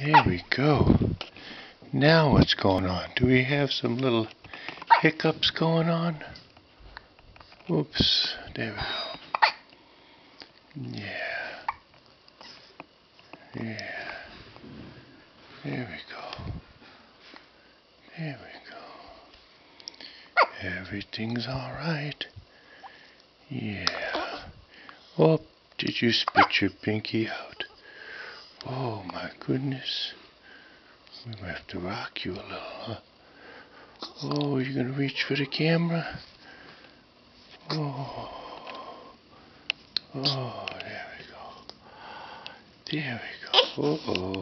There we go. Now what's going on? Do we have some little hiccups going on? Whoops. There we go. Yeah. Yeah. There we go. There we go. Everything's alright. Yeah. Oh, did you spit your pinky out? Oh my goodness. We might have to rock you a little, huh? Oh, you're gonna reach for the camera? Oh. Oh, there we go. There we go. Uh-oh.